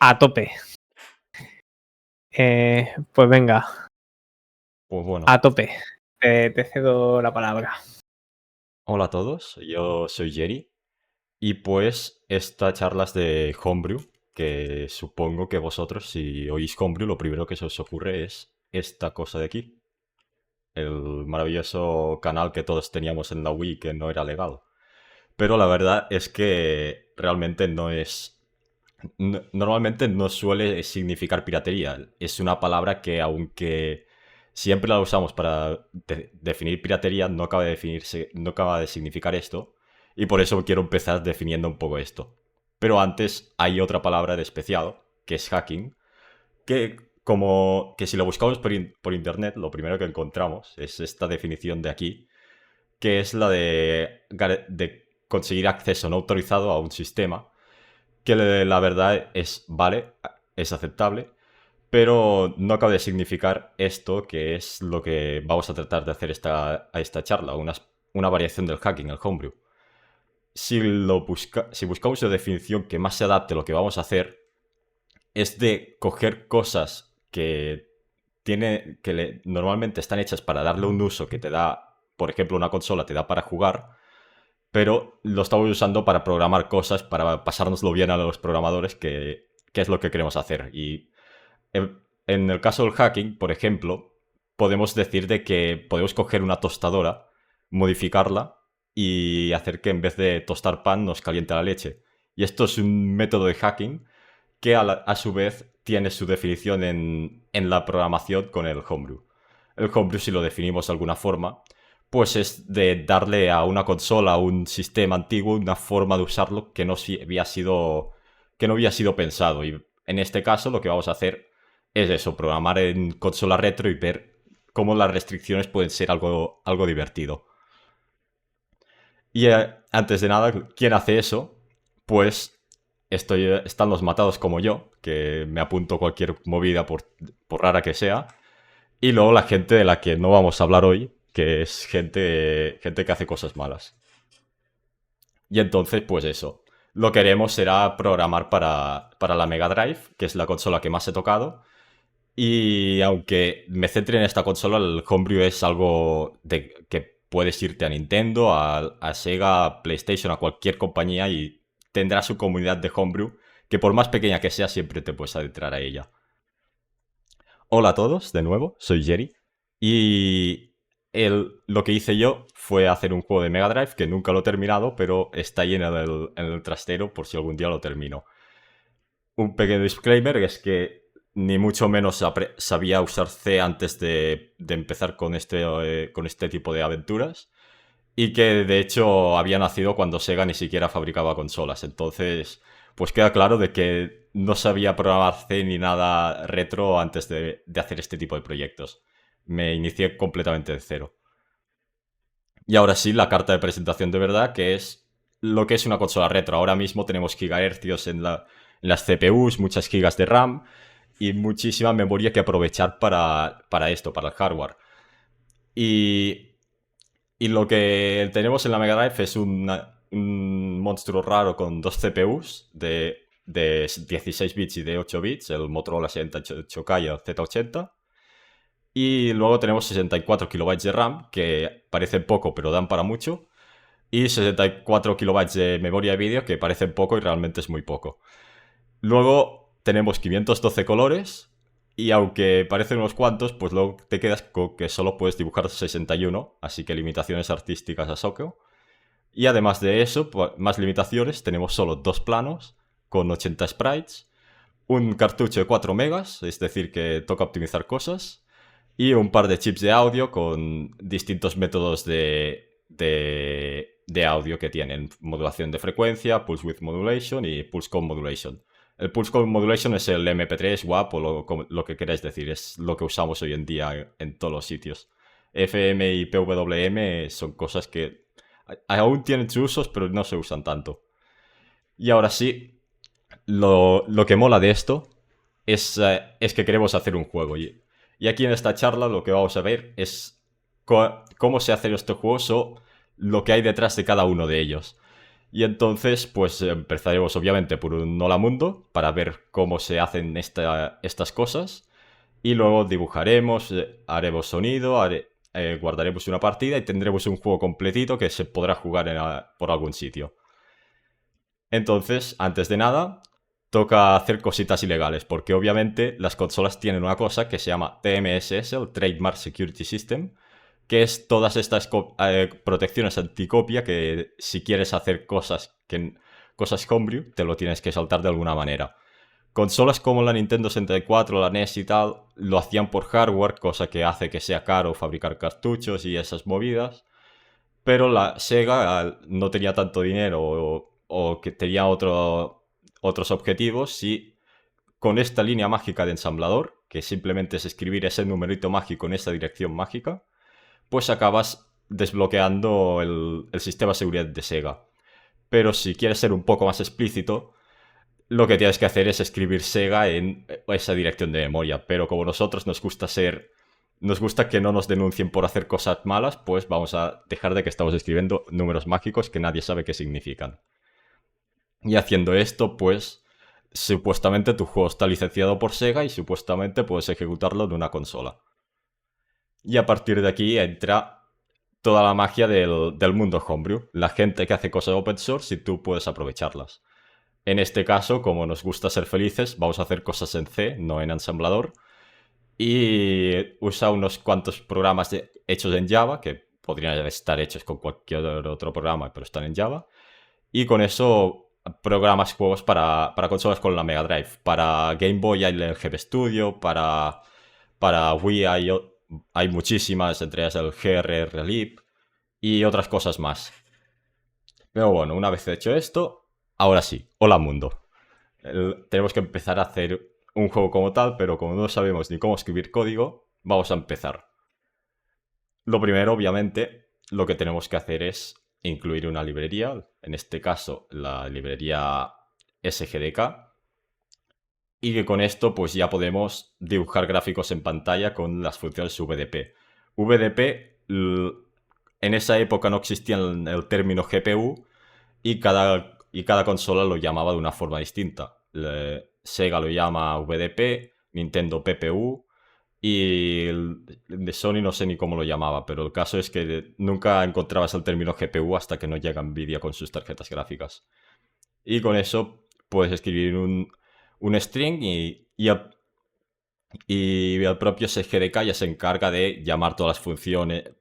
A tope. Pues venga. Pues bueno. A tope. Te cedo la palabra. Hola a todos, yo soy Jerry. Y pues esta charla es de Homebrew, que supongo que vosotros, si oís Homebrew, lo primero que se os ocurre es esta cosa de aquí. El maravilloso canal que todos teníamos en la Wii que no era legal. Pero la verdad es que realmente no es... Normalmente no suele significar piratería. Es una palabra que aunque siempre la usamos para definir piratería, no acaba de significar esto. Y por eso quiero empezar definiendo un poco esto. Pero antes hay otra palabra de especial, que es hacking, que si lo buscamos por internet, lo primero que encontramos es esta definición de aquí, que es la de conseguir acceso no autorizado a un sistema, que la verdad es aceptable, pero no acaba de significar esto, que es lo que vamos a tratar de hacer a esta charla, una variación del hacking, el homebrew. Si buscamos la definición que más se adapte a lo que vamos a hacer, es de coger cosas que normalmente están hechas para darle un uso que te da, por ejemplo, una consola te da para jugar, pero lo estamos usando para programar cosas, para pasárnoslo bien a los programadores, que es lo que queremos hacer. Y en el caso del hacking, por ejemplo, podemos decir de que podemos coger una tostadora, modificarla y hacer que en vez de tostar pan nos caliente la leche. Y esto es un método de hacking que a su vez tiene su definición en la programación con el homebrew. El homebrew, si lo definimos de alguna forma, pues es de darle a una consola, a un sistema antiguo, una forma de usarlo que no había sido pensado. Y en este caso lo que vamos a hacer es eso, programar en consola retro y ver cómo las restricciones pueden ser algo divertido. Y antes de nada, ¿quién hace eso? Pues están los matados como yo, que me apunto cualquier movida por rara que sea. Y luego la gente de la que no vamos a hablar hoy, que es gente que hace cosas malas. Y entonces, pues eso. Lo que haremos será programar para la Mega Drive, que es la consola que más he tocado. Y aunque me centre en esta consola, el homebrew es algo que puedes irte a Nintendo, a Sega, a PlayStation, a cualquier compañía y tendrá su comunidad de homebrew, que por más pequeña que sea, siempre te puedes adentrar a ella. Hola a todos, de nuevo, soy Jerry. Y lo que hice yo fue hacer un juego de Mega Drive que nunca lo he terminado, pero está ahí en el trastero por si algún día lo termino. Un pequeño disclaimer es que ni mucho menos sabía usar C antes de empezar con este tipo de aventuras. Y que de hecho había nacido cuando Sega ni siquiera fabricaba consolas. Entonces, pues queda claro de que no sabía programar C ni nada retro antes de hacer este tipo de proyectos. Me inicié completamente de cero. Y ahora sí, la carta de presentación de verdad, que es lo que es una consola retro. Ahora mismo tenemos gigahercios en las CPUs, muchas gigas de RAM y muchísima memoria que aprovechar para esto, para el hardware. Y lo que tenemos en la Mega Drive es un monstruo raro con dos CPUs de 16 bits y de 8 bits, el Motorola 78K y el Z80. Y luego tenemos 64 kilobytes de RAM, que parecen poco pero dan para mucho. Y 64 kilobytes de memoria de vídeo, que parecen poco y realmente es muy poco. Luego tenemos 512 colores, y aunque parecen unos cuantos, pues luego te quedas con que solo puedes dibujar 61, así que limitaciones artísticas a soco. Y además de eso, más limitaciones, tenemos solo dos planos con 80 sprites, un cartucho de 4 megas, es decir, que toca optimizar cosas, y un par de chips de audio con distintos métodos de audio que tienen modulación de frecuencia, pulse width modulation y pulse code modulation. El pulse code modulation es el MP3, WAP o lo que queráis decir, es lo que usamos hoy en día en todos los sitios. FM y PWM son cosas que aún tienen sus usos, pero no se usan tanto. Y ahora sí, lo que mola de esto es que queremos hacer un juego. Y aquí en esta charla lo que vamos a ver es cómo se hacen estos juegos o lo que hay detrás de cada uno de ellos. Y entonces, pues empezaremos obviamente por un Hola Mundo para ver cómo se hacen estas cosas. Y luego dibujaremos, haremos sonido, guardaremos una partida y tendremos un juego completito que se podrá jugar por algún sitio. Entonces, antes de nada, toca hacer cositas ilegales, porque obviamente las consolas tienen una cosa que se llama TMSS, el Trademark Security System, que es todas estas protecciones anticopia que si quieres hacer cosas homebrew, te lo tienes que saltar de alguna manera. Consolas como la Nintendo 64, la NES y tal, lo hacían por hardware, cosa que hace que sea caro fabricar cartuchos y esas movidas. Pero la Sega no tenía tanto dinero o que tenía otros objetivos y con esta línea mágica de ensamblador, que simplemente es escribir ese numerito mágico en esa dirección mágica, pues acabas desbloqueando el sistema de seguridad de Sega. Pero si quieres ser un poco más explícito, lo que tienes que hacer es escribir Sega en esa dirección de memoria. Pero como nosotros nos gusta que no nos denuncien por hacer cosas malas, pues vamos a dejar de que estamos escribiendo números mágicos que nadie sabe qué significan. Y haciendo esto, pues supuestamente tu juego está licenciado por Sega y supuestamente puedes ejecutarlo en una consola. Y a partir de aquí entra toda la magia del mundo homebrew. La gente que hace cosas open source y tú puedes aprovecharlas. En este caso, como nos gusta ser felices, vamos a hacer cosas en C, no en ensamblador. Y usa unos cuantos programas hechos en Java, que podrían estar hechos con cualquier otro programa, pero están en Java. Y con eso programas juegos para consolas con la Mega Drive. Para Game Boy hay el GB Studio, para Wii hay muchísimas, entre ellas el GR Relief y otras cosas más. Pero bueno, una vez hecho esto, ahora sí, hola mundo. Tenemos que empezar a hacer un juego como tal, pero como no sabemos ni cómo escribir código, vamos a empezar. Lo primero, obviamente, lo que tenemos que hacer es incluir una librería, en este caso la librería SGDK, y que con esto pues ya podemos dibujar gráficos en pantalla con las funciones VDP. VDP, en esa época no existía el término GPU y cada consola lo llamaba de una forma distinta. Sega lo llama VDP, Nintendo PPU y el de Sony no sé ni cómo lo llamaba, pero el caso es que nunca encontrabas el término GPU hasta que no llega Nvidia con sus tarjetas gráficas. Y con eso puedes escribir un string y el propio SGDK ya se encarga de llamar todas las funciones,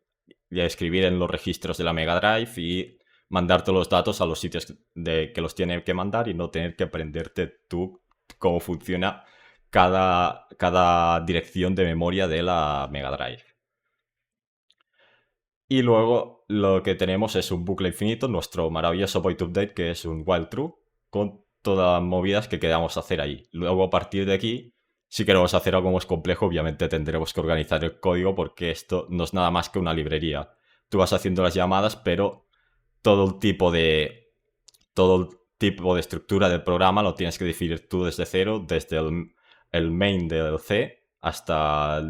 de escribir en los registros de la Mega Drive y mandarte los datos a los sitios que los tiene que mandar y no tener que aprenderte tú cómo funciona cada dirección de memoria de la Mega Drive. Y luego lo que tenemos es un bucle infinito, nuestro maravilloso void update, que es un while true, con todas las movidas que queramos hacer ahí. Luego a partir de aquí, si queremos hacer algo más complejo, obviamente tendremos que organizar el código porque esto no es nada más que una librería. Tú vas haciendo las llamadas, pero todo el tipo de estructura del programa lo tienes que definir tú desde cero, desde el main del C hasta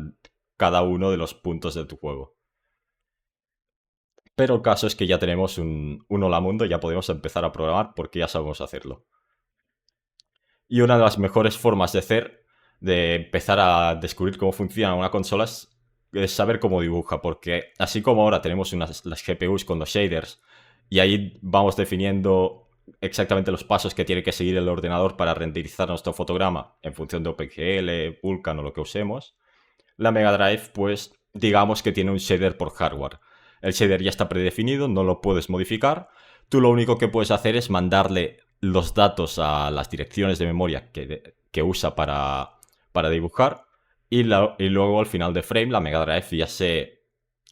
cada uno de los puntos de tu juego. Pero el caso es que ya tenemos un hola mundo y ya podemos empezar a programar porque ya sabemos hacerlo. Y una de las mejores formas de empezar a descubrir cómo funciona una consola es saber cómo dibuja, porque así como ahora tenemos las GPUs con los shaders y ahí vamos definiendo exactamente los pasos que tiene que seguir el ordenador para renderizar nuestro fotograma en función de OpenGL, Vulkan o lo que usemos, la Mega Drive pues digamos que tiene un shader por hardware. El shader ya está predefinido, no lo puedes modificar. Tú lo único que puedes hacer es mandarle los datos a las direcciones de memoria que usa para dibujar y luego al final de frame la Mega Drive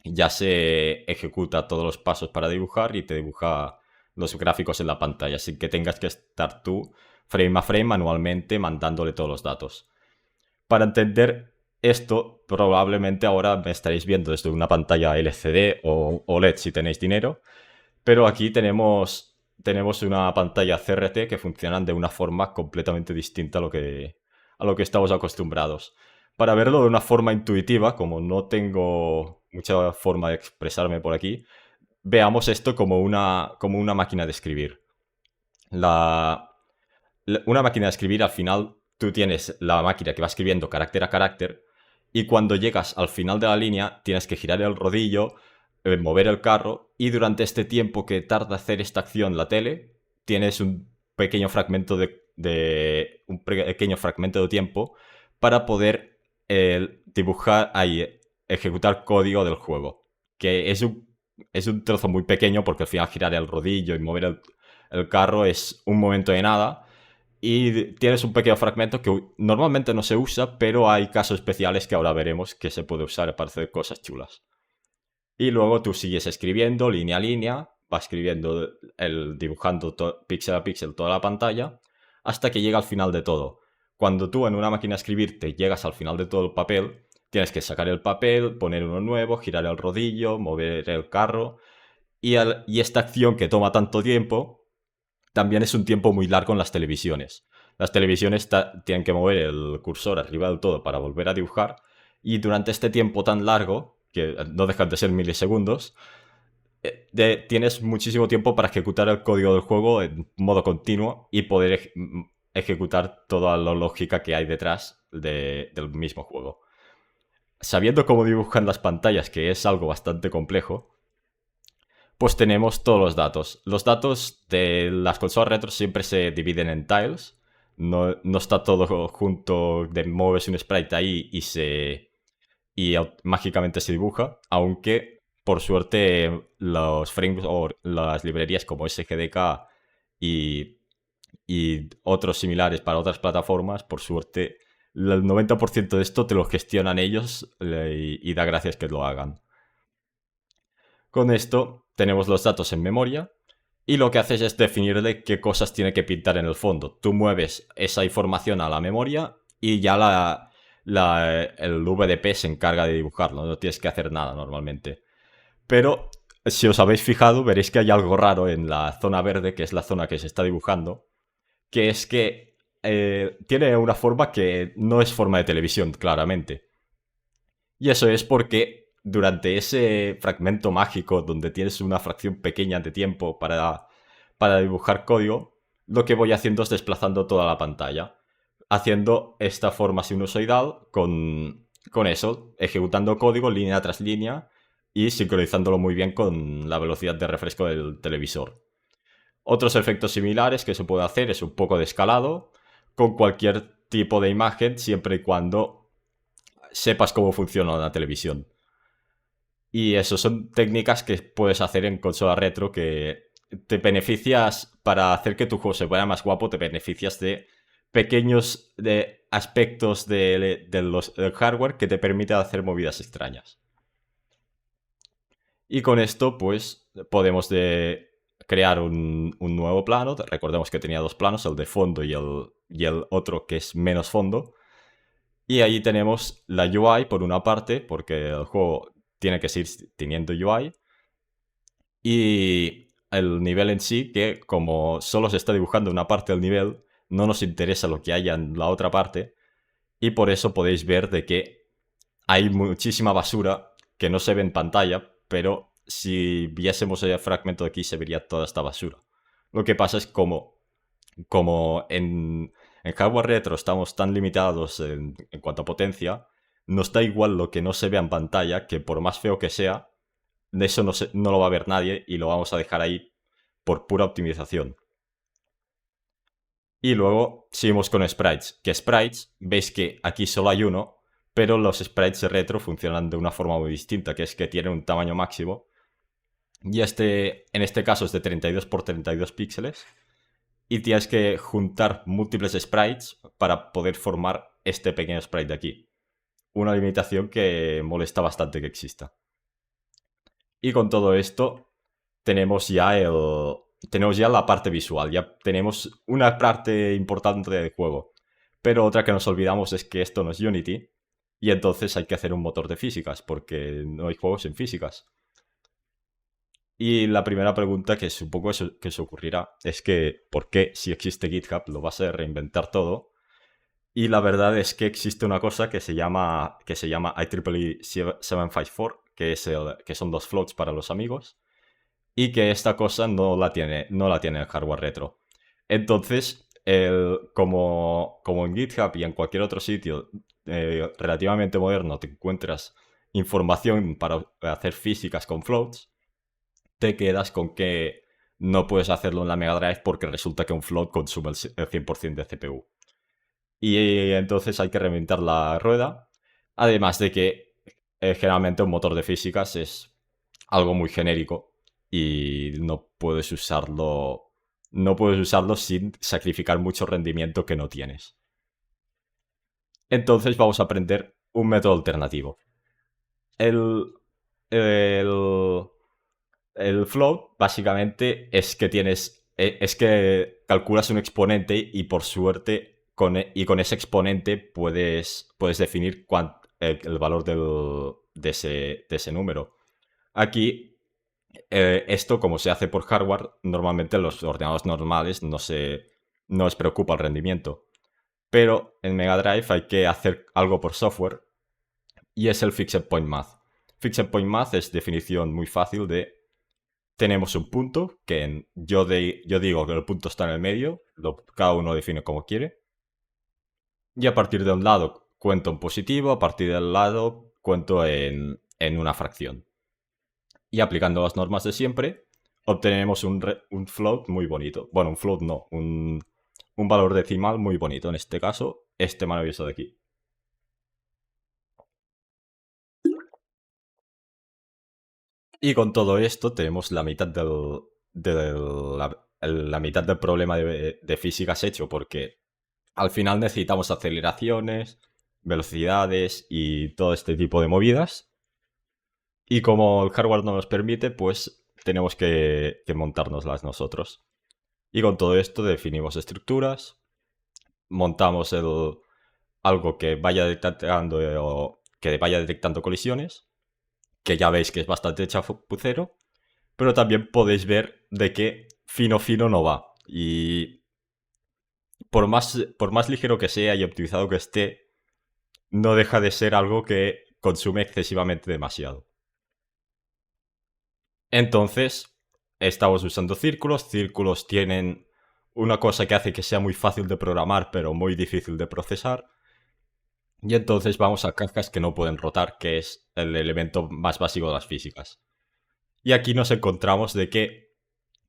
ya se ejecuta todos los pasos para dibujar y te dibuja los gráficos en la pantalla, sin que tengas que estar tú frame a frame manualmente mandándole todos los datos. Para entender esto, probablemente ahora me estaréis viendo desde una pantalla LCD o OLED si tenéis dinero, pero aquí tenemos una pantalla CRT que funcionan de una forma completamente distinta a lo que estamos acostumbrados. Para verlo de una forma intuitiva, como no tengo mucha forma de expresarme por aquí, veamos esto como una máquina de escribir. Una máquina de escribir, al final, tú tienes la máquina que va escribiendo carácter a carácter, y cuando llegas al final de la línea, tienes que girar el rodillo, mover el carro, y durante este tiempo que tarda hacer esta acción la tele, tienes un pequeño fragmento un pequeño fragmento de tiempo para poder dibujar ahí, ejecutar código del juego. Que es un trozo muy pequeño porque al final girar el rodillo y mover el carro es un momento de nada. Y tienes un pequeño fragmento que normalmente no se usa, pero hay casos especiales que ahora veremos que se puede usar para hacer cosas chulas. Y luego tú sigues escribiendo línea a línea, vas escribiendo, dibujando píxel a píxel toda la pantalla, hasta que llega al final de todo. Cuando tú en una máquina de escribir te llegas al final de todo el papel, tienes que sacar el papel, poner uno nuevo, girar el rodillo, mover el carro. Y esta acción que toma tanto tiempo, también es un tiempo muy largo en las televisiones. Las televisiones tienen que mover el cursor arriba del todo para volver a dibujar, y durante este tiempo tan largo, que no dejan de ser milisegundos, tienes muchísimo tiempo para ejecutar el código del juego en modo continuo y poder ejecutar toda la lógica que hay detrás del mismo juego. Sabiendo cómo dibujan las pantallas, que es algo bastante complejo, pues tenemos todos los datos. Los datos de las consolas retro siempre se dividen en tiles. No está todo junto de mueves un sprite ahí y mágicamente se dibuja. Aunque, por suerte, los frames o las librerías como SGDK y otros similares para otras plataformas, por suerte, el 90% de esto te lo gestionan ellos y da gracias que lo hagan. Con esto tenemos los datos en memoria y lo que haces es definirle qué cosas tiene que pintar en el fondo. Tú mueves esa información a la memoria y ya el VDP se encarga de dibujarlo. No tienes que hacer nada normalmente. Pero si os habéis fijado, veréis que hay algo raro en la zona verde, que es la zona que se está dibujando, que es que tiene una forma que no es forma de televisión, claramente. Y eso es porque durante ese fragmento mágico donde tienes una fracción pequeña de tiempo para dibujar código, lo que voy haciendo es desplazando toda la pantalla, haciendo esta forma sinusoidal con eso, ejecutando código línea tras línea y sincronizándolo muy bien con la velocidad de refresco del televisor. Otros efectos similares que se puede hacer es un poco de escalado con cualquier tipo de imagen, siempre y cuando sepas cómo funciona la televisión. Y eso son técnicas que puedes hacer en consola retro que te beneficias, para hacer que tu juego se vea más guapo, te beneficias de pequeños aspectos del hardware que te permiten hacer movidas extrañas. Y con esto, pues, podemos crear un nuevo plano. Recordemos que tenía dos planos, el de fondo y el otro que es menos fondo. Y ahí tenemos la UI por una parte, porque el juego tiene que seguir teniendo UI. Y el nivel en sí, que como solo se está dibujando una parte del nivel, no nos interesa lo que haya en la otra parte. Y por eso podéis ver de que hay muchísima basura que no se ve en pantalla, pero si viésemos el fragmento de aquí se vería toda esta basura. Lo que pasa es como en hardware retro estamos tan limitados en cuanto a potencia, nos da igual lo que no se vea en pantalla, que por más feo que sea, de eso no lo va a ver nadie y lo vamos a dejar ahí por pura optimización. Y luego seguimos con sprites. Que sprites, veis que aquí solo hay uno, pero los sprites retro funcionan de una forma muy distinta, que es que tienen un tamaño máximo. Y en este caso es de 32 por 32 píxeles. Y tienes que juntar múltiples sprites para poder formar este pequeño sprite de aquí. Una limitación que molesta bastante que exista. Y con todo esto tenemos ya la parte visual. Ya tenemos una parte importante del juego. Pero otra que nos olvidamos es que esto no es Unity. Y entonces hay que hacer un motor de físicas, porque no hay juegos en físicas. Y la primera pregunta que supongo que se ocurrirá es que ¿por qué, si existe GitHub, lo vas a reinventar todo? Y la verdad es que existe una cosa que se llama IEEE 754, que son dos floats para los amigos, y que esta cosa no la tiene el hardware retro. Entonces, como en GitHub y en cualquier otro sitio relativamente moderno te encuentras información para hacer físicas con floats, te quedas con que no puedes hacerlo en la Mega Drive porque resulta que un float consume el 100% de CPU. Y entonces hay que reinventar la rueda. Además de que generalmente un motor de físicas es algo muy genérico y no puedes usarlo sin sacrificar mucho rendimiento que no tienes. Entonces vamos a aprender un método alternativo. El, el, el float básicamente es que calculas un exponente y por suerte con ese exponente puedes definir el valor de ese número. Aquí, esto como se hace por hardware, normalmente en los ordenadores normales no les preocupa el rendimiento. Pero en Mega Drive hay que hacer algo por software y es el Fixed Point Math. Fixed Point Math es definición muy fácil de tenemos un punto que yo digo que el punto está en el medio, cada uno define como quiere. Y a partir de un lado cuento en positivo, a partir del lado cuento en una fracción. Y aplicando las normas de siempre, obtenemos un float muy bonito. Bueno, un float no, un valor decimal muy bonito. En este caso, este maravilloso de aquí. Y con todo esto tenemos la mitad la mitad del problema de físicas hecho, porque al final necesitamos aceleraciones, velocidades y todo este tipo de movidas. Y como el hardware no nos permite, pues tenemos que montárnoslas nosotros. Y con todo esto definimos estructuras, montamos algo que vaya detectando colisiones, que ya veis que es bastante chapucero, pero también podéis ver de que fino no va. Y por más ligero que sea y optimizado que esté, no deja de ser algo que consume excesivamente demasiado. Entonces, estamos usando círculos. Círculos tienen una cosa que hace que sea muy fácil de programar, pero muy difícil de procesar. Y entonces vamos a cajas que no pueden rotar, que es el elemento más básico de las físicas. Y aquí nos encontramos de que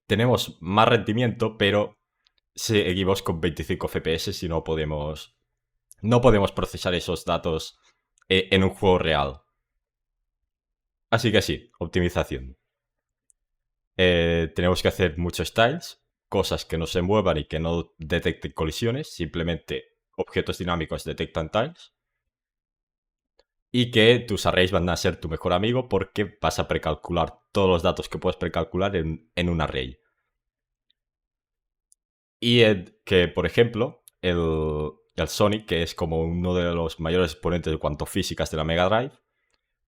tenemos más rendimiento, pero seguimos con 25 FPS y no podemos procesar esos datos en un juego real. Así que sí, optimización. Tenemos que hacer muchos tiles, cosas que no se muevan y que no detecten colisiones, simplemente objetos dinámicos detectan tiles. Y que tus arrays van a ser tu mejor amigo porque vas a precalcular todos los datos que puedes precalcular en un array. Y que, por ejemplo, el Sonic, que es como uno de los mayores exponentes de cuanto físicas de la Mega Drive,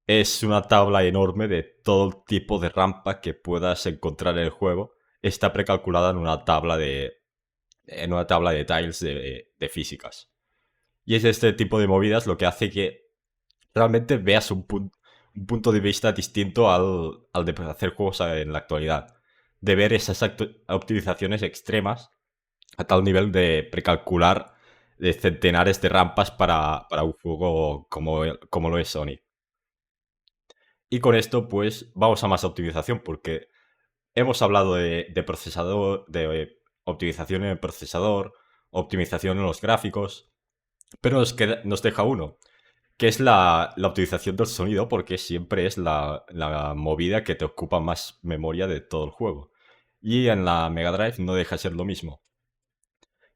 es una tabla enorme de todo tipo de rampa que puedas encontrar en el juego. Está precalculada en una tabla de tiles de físicas. Y es este tipo de movidas lo que hace que realmente veas un punto de vista distinto al de hacer juegos en la actualidad. De ver esas optimizaciones extremas a tal nivel de precalcular de centenares de rampas para un juego como lo es Sonic. Y con esto, pues, vamos a más optimización, porque hemos hablado de procesador, de optimización en el procesador, optimización en los gráficos, pero nos deja uno, que es la optimización del sonido, porque siempre es la movida que te ocupa más memoria de todo el juego. Y en la Mega Drive no deja de ser lo mismo.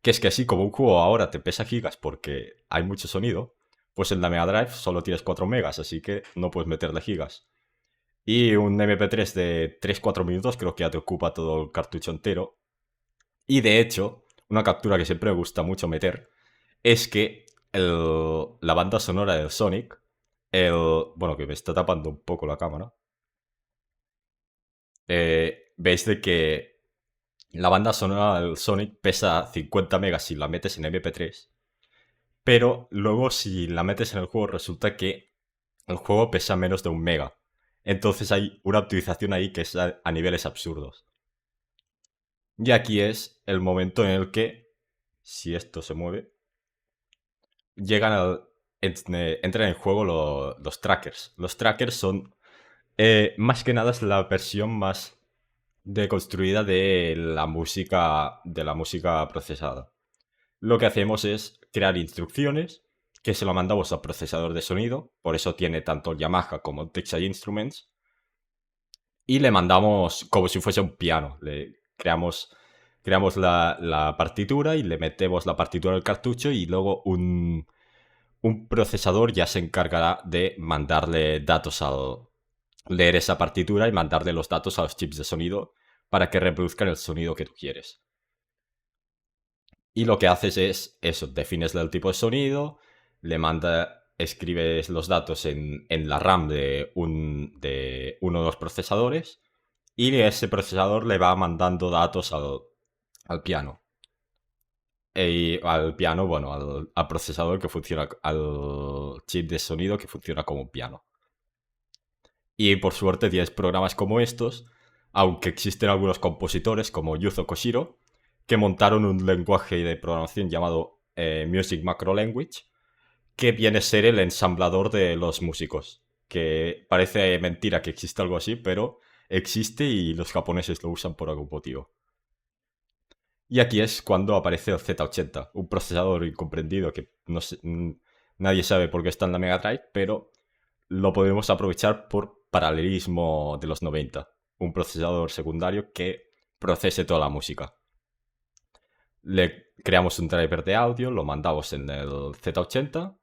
Que es que así como un juego ahora te pesa gigas porque hay mucho sonido, pues en la Mega Drive solo tienes 4 megas, así que no puedes meterle gigas. Y un MP3 de 3-4 minutos creo que ya te ocupa todo el cartucho entero. Y de hecho, una captura que siempre me gusta mucho meter es que la banda sonora del Sonic, bueno, que me está tapando un poco la cámara, veis de que la banda sonora del Sonic pesa 50 megas si la metes en MP3, pero luego si la metes en el juego resulta que el juego pesa menos de 1 mega. Entonces hay una optimización ahí que es a niveles absurdos. Y aquí es el momento en el que, si esto se mueve, entran en juego los trackers. Los trackers son, más que nada, es la versión más deconstruida de la música procesada. Lo que hacemos es crear instrucciones que se lo mandamos al procesador de sonido, por eso tiene tanto Yamaha como Texas Instruments, y le mandamos como si fuese un piano. Creamos la partitura y le metemos la partitura al cartucho y luego un procesador ya se encargará de mandarle datos leer esa partitura y mandarle los datos a los chips de sonido para que reproduzcan el sonido que tú quieres. Y lo que haces es eso, defines el tipo de sonido, escribes los datos en la RAM de uno de los procesadores y ese procesador le va mandando datos al piano. Al piano, bueno, al procesador que funciona, al chip de sonido que funciona como un piano. Y por suerte tienes programas como estos, aunque existen algunos compositores como Yuzo Koshiro, que montaron un lenguaje de programación llamado Music Macro Language, que viene a ser el ensamblador de los músicos. Que parece mentira que exista algo así, pero existe y los japoneses lo usan por algún motivo. Y aquí es cuando aparece el Z80, un procesador incomprendido que nadie sabe por qué está en la Mega Drive, pero lo podemos aprovechar por paralelismo de los 90. Un procesador secundario que procese toda la música. Le creamos un driver de audio, lo mandamos en el Z80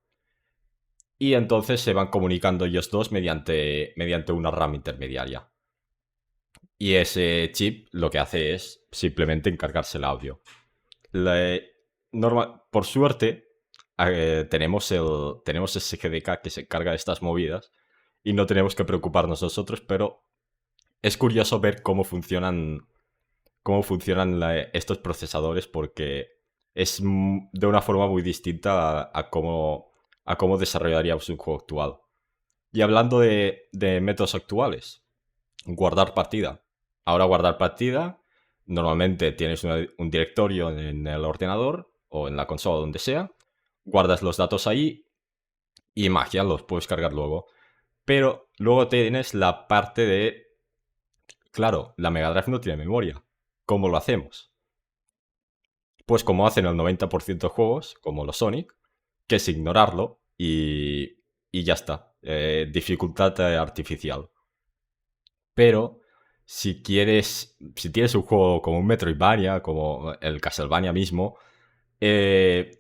y entonces se van comunicando ellos dos mediante una RAM intermediaria. Y ese chip lo que hace es simplemente encargarse el audio. Por suerte, tenemos ese GDK que se encarga de estas movidas y no tenemos que preocuparnos nosotros, pero es curioso ver cómo funcionan estos procesadores porque es de una forma muy distinta a cómo desarrollaríamos un juego actual. Y hablando de métodos actuales, guardar partida. Ahora guardar partida, normalmente tienes un directorio en el ordenador o en la consola, donde sea, guardas los datos ahí y magia, los puedes cargar luego. Pero luego tienes la parte de... Claro, la Mega Drive no tiene memoria. ¿Cómo lo hacemos? Pues como hacen el 90% de juegos, como los Sonic, que es ignorarlo y ya está. Dificultad artificial. Pero si tienes un juego como un Metroidvania, como el Castlevania mismo,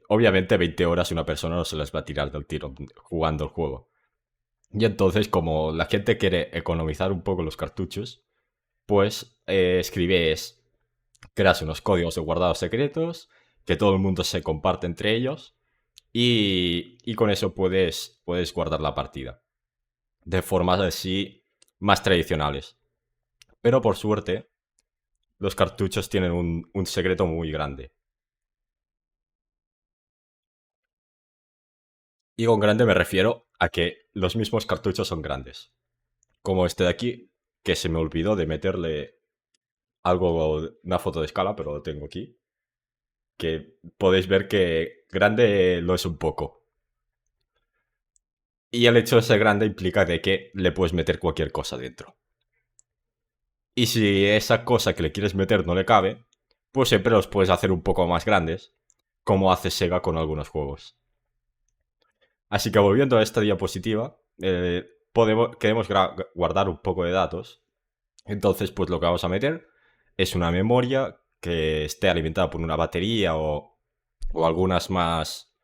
obviamente 20 horas una persona no se las va a tirar del tiro jugando el juego. Y entonces, como la gente quiere economizar un poco los cartuchos, pues creas unos códigos de guardado secretos, que todo el mundo se comparte entre ellos, y con eso puedes guardar la partida. De formas así más tradicionales. Pero por suerte, los cartuchos tienen un secreto muy grande. Y con grande me refiero a que los mismos cartuchos son grandes. Como este de aquí, que se me olvidó de meterle una foto de escala, pero lo tengo aquí. Que podéis ver que grande lo es un poco. Y el hecho de ser grande implica de que le puedes meter cualquier cosa dentro. Y si esa cosa que le quieres meter no le cabe, pues siempre los puedes hacer un poco más grandes, como hace Sega con algunos juegos. Así que volviendo a esta diapositiva, queremos guardar un poco de datos. Entonces, pues lo que vamos a meter es una memoria que esté alimentada por una batería o algunos más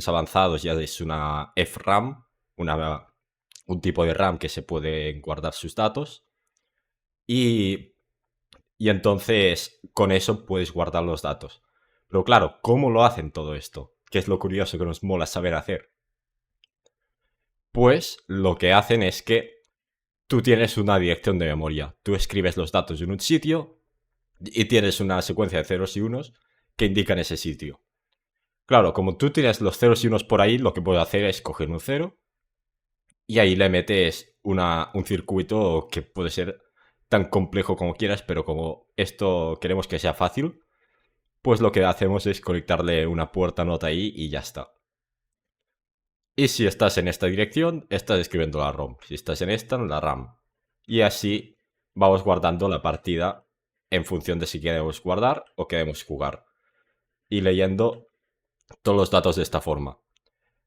avanzados ya es una FRAM, un tipo de RAM que se puede guardar sus datos. Y entonces con eso puedes guardar los datos. Pero claro, ¿cómo lo hacen todo esto? ¿Qué es lo curioso que nos mola saber hacer? Pues lo que hacen es que tú tienes una dirección de memoria. Tú escribes los datos en un sitio y tienes una secuencia de ceros y unos que indican ese sitio. Claro, como tú tienes los ceros y unos por ahí, lo que puedes hacer es coger un cero y ahí le metes un circuito que puede ser tan complejo como quieras, pero como esto queremos que sea fácil, pues lo que hacemos es conectarle una puerta nota ahí y ya está. Y si estás en esta dirección, estás escribiendo la ROM. Si estás en esta, la RAM. Y así vamos guardando la partida en función de si queremos guardar o queremos jugar. Y leyendo todos los datos de esta forma.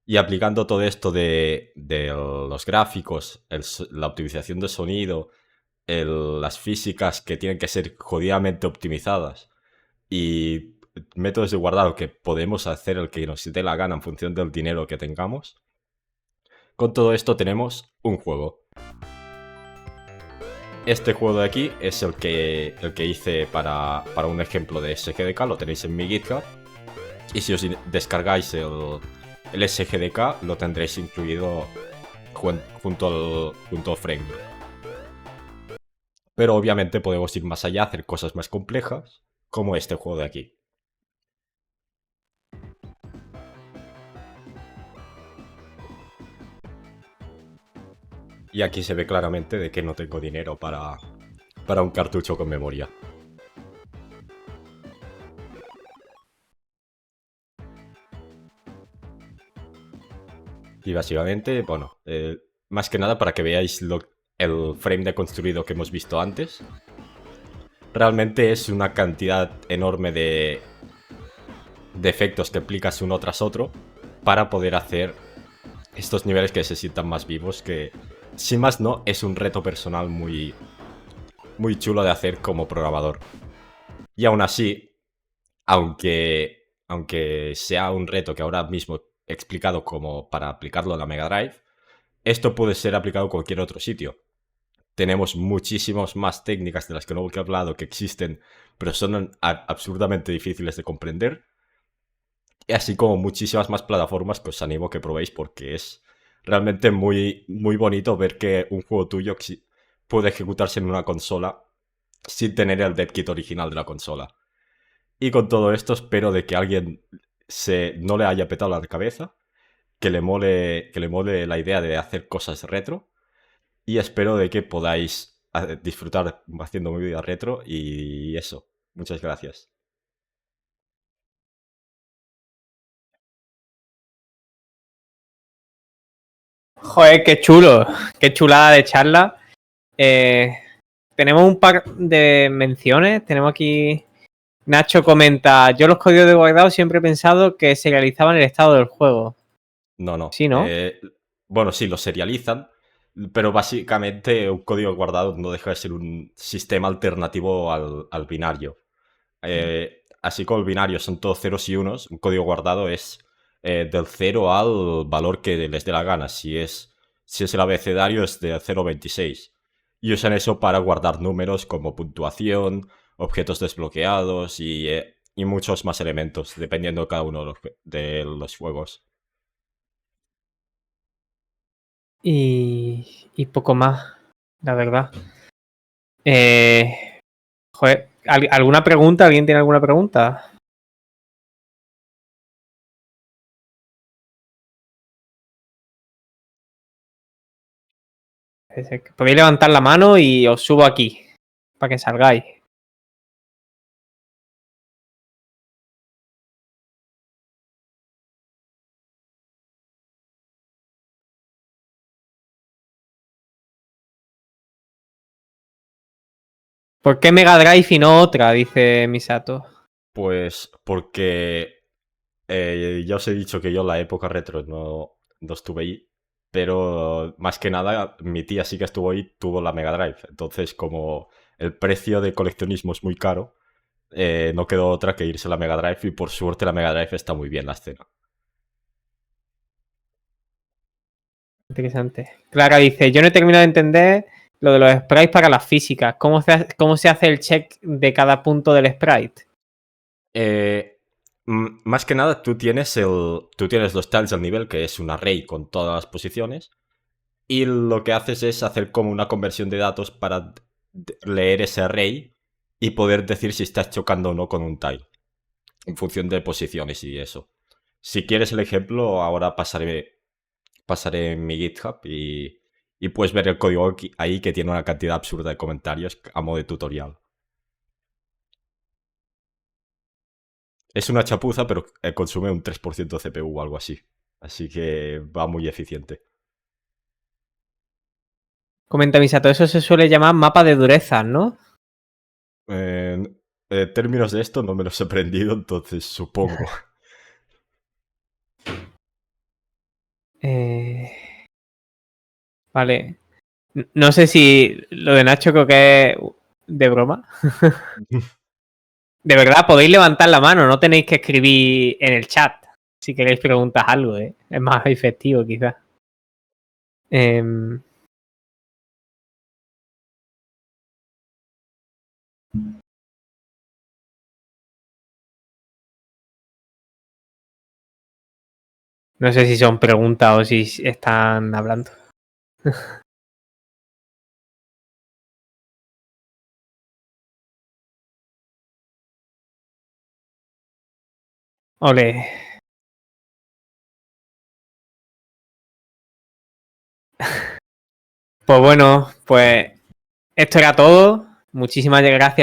Y aplicando todo esto de los gráficos, la optimización de sonido, las físicas que tienen que ser jodidamente optimizadas y métodos de guardado que podemos hacer el que nos dé la gana en función del dinero que tengamos. Con todo esto tenemos un juego. Este juego de aquí es el que hice para un ejemplo de SGDK, lo tenéis en mi GitHub. Y si os descargáis el SGDK, lo tendréis incluido junto al framework. Pero obviamente podemos ir más allá, hacer cosas más complejas, como este juego de aquí. Y aquí se ve claramente de que no tengo dinero para un cartucho con memoria. Y básicamente, bueno, más que nada para que veáis el frame de construido que hemos visto antes. Realmente es una cantidad enorme de efectos que aplicas uno tras otro para poder hacer estos niveles que se sientan más vivos, que sin más no, es un reto personal muy, muy chulo de hacer como programador. Y aún así, aunque sea un reto que ahora mismo he explicado como para aplicarlo en la Mega Drive, esto puede ser aplicado en cualquier otro sitio. Tenemos muchísimas más técnicas de las que no he hablado que existen, pero son absurdamente difíciles de comprender. Así como muchísimas más plataformas que os animo a que probéis porque es realmente muy, muy bonito ver que un juego tuyo puede ejecutarse en una consola sin tener el dev kit original de la consola. Y con todo esto espero de que alguien no le haya petado la cabeza, que le mole la idea de hacer cosas retro, y espero de que podáis disfrutar haciendo mi vida retro y eso. Muchas gracias. Joder, qué chulo, qué chulada de charla. Tenemos un par de menciones. Tenemos aquí. Nacho comenta: yo los códigos de guardado siempre he pensado que se realizaban en el estado del juego. No. Sí, ¿no? Bueno, sí, lo serializan, pero básicamente un código guardado no deja de ser un sistema alternativo al binario. Así como el binario son todos ceros y unos, un código guardado es del 0 al valor que les dé la gana. Si es el abecedario es de 0 a 26. Y usan eso para guardar números como puntuación, objetos desbloqueados y muchos más elementos, dependiendo de cada uno de los juegos. Y poco más, la verdad. Joder, ¿alguna pregunta? ¿Alguien tiene alguna pregunta? Podéis levantar la mano y os subo aquí para que salgáis. ¿Por qué Mega Drive y no otra? Dice Misato. Pues porque ya os he dicho que yo en la época retro no estuve ahí, pero más que nada mi tía sí que estuvo ahí, tuvo la Mega Drive. Entonces, como el precio de coleccionismo es muy caro, no quedó otra que irse a la Mega Drive y por suerte la Mega Drive está muy bien la escena. Interesante. Clara dice: yo no he terminado de entender lo de los sprites para las físicas. ¿Cómo se hace el check de cada punto del sprite? Más que nada, tú tienes los tiles del nivel, que es un array con todas las posiciones, y lo que haces es hacer como una conversión de datos para leer ese array y poder decir si estás chocando o no con un tile, en función de posiciones y eso. Si quieres el ejemplo, ahora pasaré en mi GitHub y Y puedes ver el código ahí que tiene una cantidad absurda de comentarios a modo de tutorial. Es una chapuza, pero consume un 3% de CPU o algo así. Así que va muy eficiente. Comenta Misato, eso se suele llamar mapa de durezas, ¿no? En términos de esto no me los he aprendido, entonces supongo. Vale. No sé si lo de Nacho creo que es de broma. De verdad, podéis levantar la mano, no tenéis que escribir en el chat si queréis preguntar algo, ¿eh? Es más efectivo quizás. No sé si son preguntas o si están hablando. Ole. Pues bueno, pues esto era todo. Muchísimas gracias